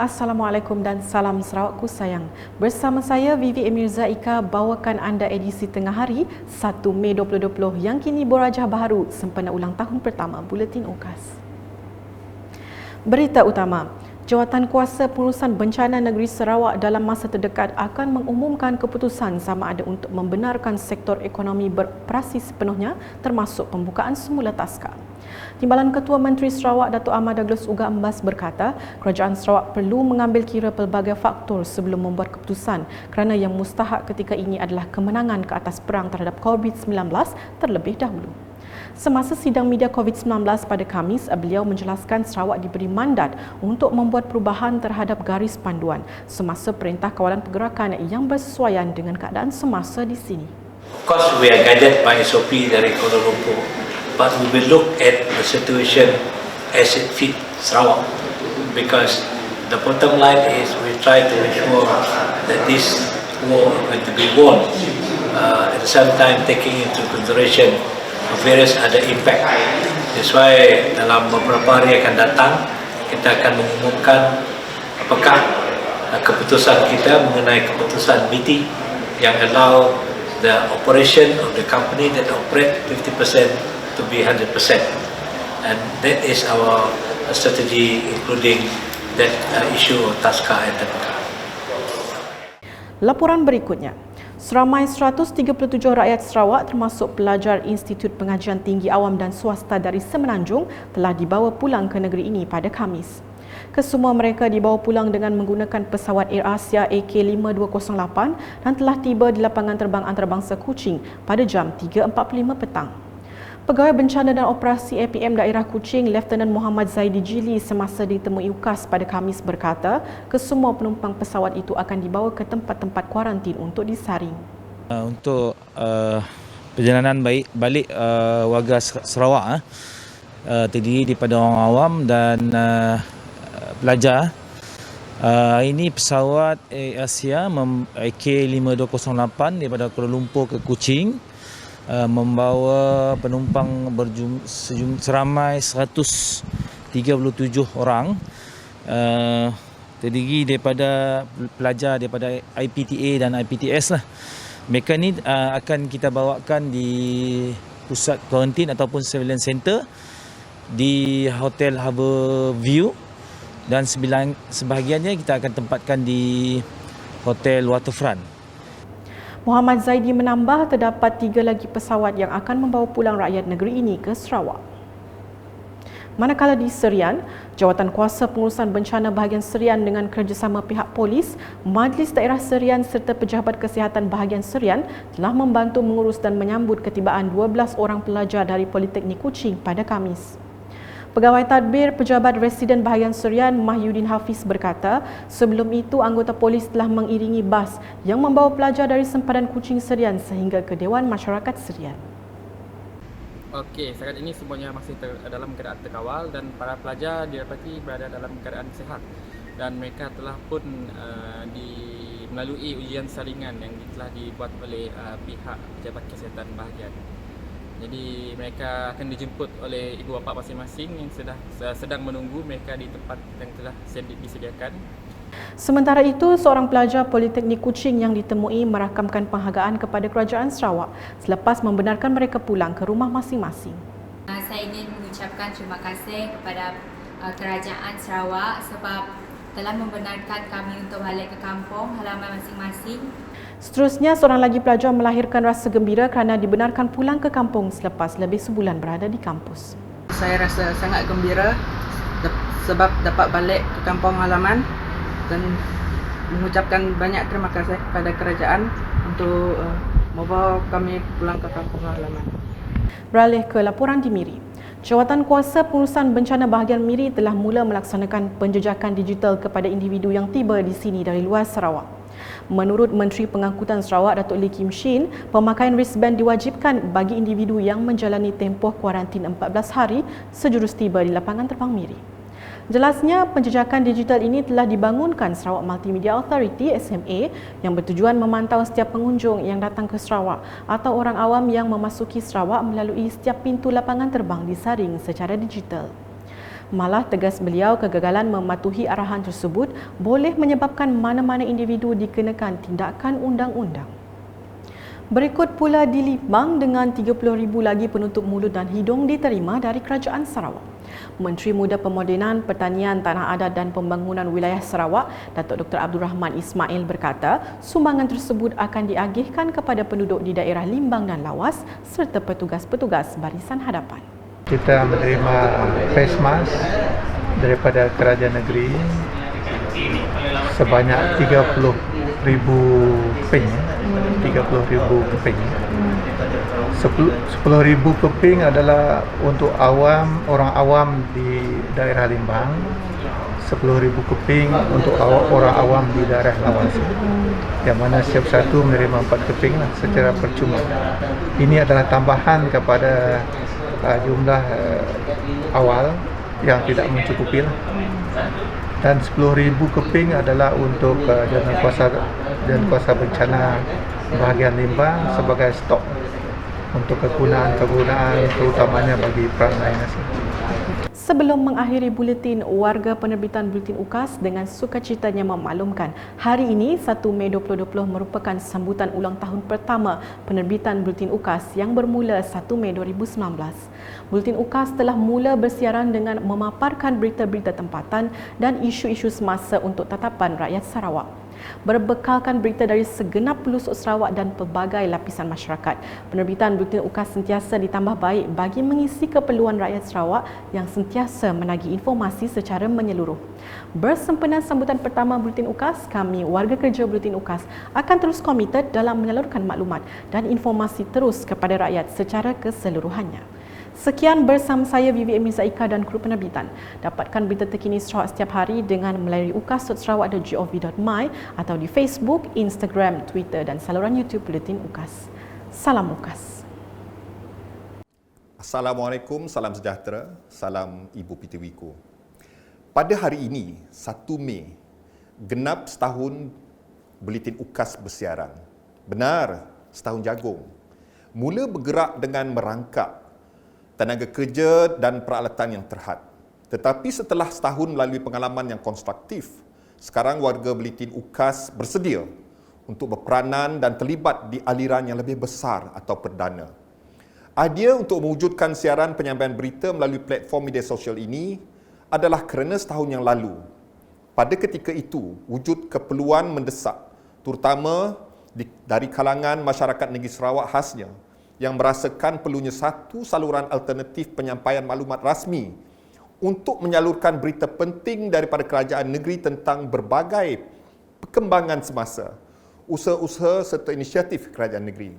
Assalamualaikum dan salam Sarawakku sayang. Bersama saya Vivi Emirza Ika bawakan anda edisi tengah hari 1 Mei 2020 yang kini berwajah baharu sempena ulang tahun pertama Buletin Okas. Berita utama, Jawatankuasa Pengurusan Bencana Negeri Sarawak dalam masa terdekat akan mengumumkan keputusan sama ada untuk membenarkan sektor ekonomi beroperasi sepenuhnya termasuk pembukaan semula taska. Timbalan Ketua Menteri Sarawak Datuk Ahmad Douglas Uga Ambas berkata, kerajaan Sarawak perlu mengambil kira pelbagai faktor sebelum membuat keputusan kerana yang mustahak ketika ini adalah kemenangan ke atas perang terhadap COVID-19 terlebih dahulu. Semasa sidang media COVID-19 pada Khamis, beliau menjelaskan Sarawak diberi mandat untuk membuat perubahan terhadap garis panduan semasa Perintah Kawalan Pergerakan yang bersesuaian dengan keadaan semasa di sini. Of course, we are guided by SOP dari Kuala Lumpur, but we will look at the situation as it fits Sarawak, because the bottom line is we try to ensure that this war is going to be won, at the same time taking into consideration various other impact. That's why dalam beberapa hari akan datang kita akan mengumumkan apakah keputusan kita mengenai keputusan BT yang allow the operation of the company that operate 50% to be 100%, and that is our strategy including that issue of TASCA and TPK. Laporan berikutnya. Seramai 137 rakyat Sarawak termasuk pelajar Institut Pengajian Tinggi Awam dan Swasta dari Semenanjung telah dibawa pulang ke negeri ini pada Khamis. Kesemua mereka dibawa pulang dengan menggunakan pesawat Air Asia AK5208 dan telah tiba di lapangan terbang antarabangsa Kuching pada jam 3.45 petang. Pegawai Bencana dan Operasi APM Daerah Kuching, Lieutenant Muhammad Zaidi Jili semasa ditemui UKAS pada Khamis berkata, kesemua penumpang pesawat itu akan dibawa ke tempat-tempat kuarantin untuk disaring. Untuk perjalanan balik warga Sarawak terdiri daripada orang awam dan pelajar. Ini pesawat Air Asia AK5208 daripada Kuala Lumpur ke Kuching membawa penumpang seramai 137 orang, terdiri daripada pelajar daripada IPTA dan IPTS lah. Mereka ni akan kita bawakan di pusat kuarantin ataupun surveillance center di Hotel Harbour View, dan sebahagiannya kita akan tempatkan di Hotel Waterfront. Muhammad Zaidi menambah terdapat 3 lagi pesawat yang akan membawa pulang rakyat negeri ini ke Sarawak. Manakala di Serian, Jawatankuasa Pengurusan Bencana Bahagian Serian dengan kerjasama pihak polis, Majlis Daerah Serian serta Pejabat Kesihatan Bahagian Serian telah membantu mengurus dan menyambut ketibaan 12 orang pelajar dari Politeknik Kuching pada Khamis. Pegawai Tadbir Pejabat Residen Bahagian Serian Mahyudin Hafiz berkata, sebelum itu anggota polis telah mengiringi bas yang membawa pelajar dari sempadan Kuching Serian sehingga ke Dewan Masyarakat Serian. Okey, sekarang ini semuanya masih dalam keadaan terkawal dan para pelajar didapati berada dalam keadaan sihat, dan mereka telah pun melalui ujian saringan yang telah dibuat oleh pihak Pejabat Kesihatan Bahagian. Jadi mereka akan dijemput oleh ibu bapa masing-masing yang sedang menunggu mereka di tempat yang telah disediakan. Sementara itu, seorang pelajar Politeknik Kuching yang ditemui merakamkan penghargaan kepada Kerajaan Sarawak selepas membenarkan mereka pulang ke rumah masing-masing. Saya ingin mengucapkan terima kasih kepada Kerajaan Sarawak sebab telah membenarkan kami untuk balik ke kampung halaman masing-masing. Seterusnya, seorang lagi pelajar melahirkan rasa gembira kerana dibenarkan pulang ke kampung selepas lebih sebulan berada di kampus. Saya rasa sangat gembira sebab dapat balik ke kampung halaman dan mengucapkan banyak terima kasih kepada kerajaan untuk membawa kami pulang ke kampung halaman. Beralih ke laporan di Miri. Jawatankuasa Pengurusan Bencana Bahagian Miri telah mula melaksanakan penjejakan digital kepada individu yang tiba di sini dari luar Sarawak. Menurut Menteri Pengangkutan Sarawak Datuk Lee Kim Shin, pemakaian wristband diwajibkan bagi individu yang menjalani tempoh kuarantin 14 hari sejurus tiba di lapangan terbang Miri. Jelasnya, penjejakan digital ini telah dibangunkan Sarawak Multimedia Authority SMA yang bertujuan memantau setiap pengunjung yang datang ke Sarawak atau orang awam yang memasuki Sarawak melalui setiap pintu lapangan terbang disaring secara digital. Malah tegas beliau, kegagalan mematuhi arahan tersebut boleh menyebabkan mana-mana individu dikenakan tindakan undang-undang. Berikut pula di Limbang, dengan 30,000 lagi penutup mulut dan hidung diterima dari Kerajaan Sarawak. Menteri Muda Pemodenan, Pertanian, Tanah Adat dan Pembangunan Wilayah Sarawak, Datuk Dr. Abdul Rahman Ismail berkata, sumbangan tersebut akan diagihkan kepada penduduk di daerah Limbang dan Lawas serta petugas-petugas barisan hadapan. Kita menerima face mask daripada kerajaan negeri sebanyak 30,000 keping. 30,000 keping. 10,000 keping adalah untuk orang awam di daerah Limbang. 10,000 keping untuk orang awam di daerah Lawas. Yang mana setiap satu menerima 4 keping lah secara percuma. Ini adalah tambahan kepada jumlah awal yang tidak mencukupi lah. Dan 10,000 keping adalah untuk dan kuasa bencana bahagian Limbang sebagai stok untuk kegunaan terutamanya bagi perangai nasi. Sebelum mengakhiri buletin, warga penerbitan Buletin UKAS dengan sukacitanya memaklumkan hari ini 1 Mei 2020 merupakan sambutan ulang tahun pertama penerbitan Buletin UKAS yang bermula 1 Mei 2019. Buletin UKAS telah mula bersiaran dengan memaparkan berita-berita tempatan dan isu-isu semasa untuk tatapan rakyat Sarawak. Berbekalkan berita dari segenap pelosok Sarawak dan pelbagai lapisan masyarakat, penerbitan Buletin UKAS sentiasa ditambah baik bagi mengisi keperluan rakyat Sarawak yang sentiasa menagih informasi secara menyeluruh. Bersempena sambutan pertama Buletin UKAS, kami warga kerja Buletin UKAS akan terus komited dalam menyalurkan maklumat dan informasi terus kepada rakyat secara keseluruhannya. Sekian bersama saya Vivi Emi Zaika dan kru penerbitan. Dapatkan berita terkini Sarawak setiap hari dengan melalui ukas.sarawak.gov.my atau di Facebook, Instagram, Twitter dan saluran YouTube Buletin UKAS. Salam UKAS. Assalamualaikum, salam sejahtera, salam Ibu Pitiwiku. Pada hari ini, 1 Mei, genap setahun Buletin UKAS bersiaran. Benar, setahun jagung. Mula bergerak dengan merangkap tenaga kerja dan peralatan yang terhad. Tetapi setelah setahun melalui pengalaman yang konstruktif, sekarang warga Buletin UKAS bersedia untuk berperanan dan terlibat di aliran yang lebih besar atau perdana. Idea untuk mewujudkan siaran penyampaian berita melalui platform media sosial ini adalah kerana setahun yang lalu, pada ketika itu, wujud keperluan mendesak, terutama dari kalangan masyarakat negeri Sarawak khasnya, yang merasakan perlunya satu saluran alternatif penyampaian maklumat rasmi untuk menyalurkan berita penting daripada kerajaan negeri tentang berbagai perkembangan semasa, usaha-usaha serta inisiatif kerajaan negeri.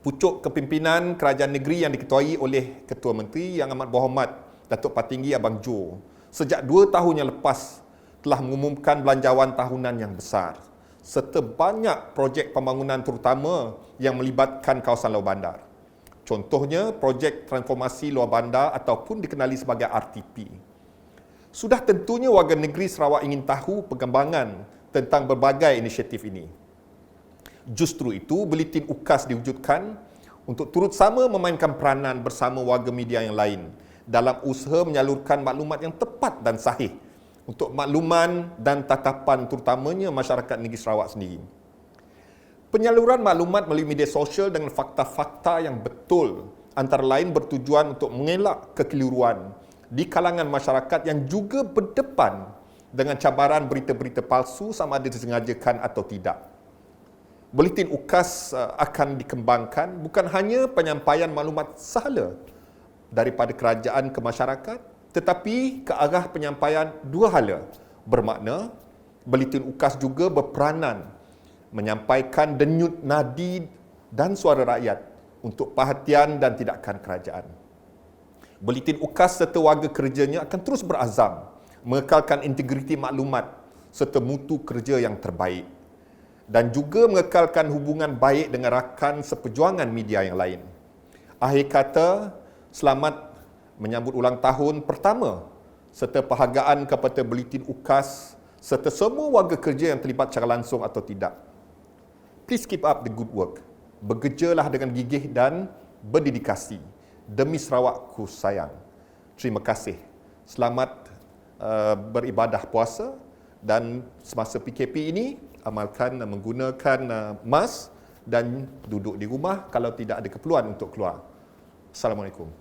Pucuk kepimpinan kerajaan negeri yang diketuai oleh Ketua Menteri Yang Amat Berhormat Datuk Patinggi Abang Jo sejak 2 tahun yang lepas telah mengumumkan belanjawan tahunan yang besar serta banyak projek pembangunan terutama yang melibatkan kawasan luar bandar. Contohnya, projek transformasi luar bandar ataupun dikenali sebagai RTP. Sudah tentunya warga negeri Sarawak ingin tahu perkembangan tentang berbagai inisiatif ini. Justru itu, Buletin UKAS diwujudkan untuk turut sama memainkan peranan bersama warga media yang lain dalam usaha menyalurkan maklumat yang tepat dan sahih untuk makluman dan tatapan terutamanya masyarakat negeri Sarawak sendiri. Penyaluran maklumat melalui media sosial dengan fakta-fakta yang betul antara lain bertujuan untuk mengelak kekeliruan di kalangan masyarakat yang juga berdepan dengan cabaran berita-berita palsu sama ada disengajakan atau tidak. Buletin UKAS akan dikembangkan bukan hanya penyampaian maklumat sahaja daripada kerajaan ke masyarakat, tetapi ke arah penyampaian dua hala. Bermakna, Buletin UKAS juga berperanan menyampaikan denyut nadi dan suara rakyat untuk perhatian dan tindakan kerajaan. Buletin UKAS serta warga kerjanya akan terus berazam mengekalkan integriti maklumat serta mutu kerja yang terbaik dan juga mengekalkan hubungan baik dengan rakan seperjuangan media yang lain. Akhir kata, selamat menyambut ulang tahun pertama serta penghargaan kepada Buletin UKAS serta semua warga kerja yang terlibat secara langsung atau tidak. Please keep up the good work. Bekerjalah dengan gigih dan berdedikasi demi Sarawakku sayang. Terima kasih. Selamat beribadah puasa dan semasa PKP ini amalkan menggunakan mask dan duduk di rumah kalau tidak ada keperluan untuk keluar. Assalamualaikum.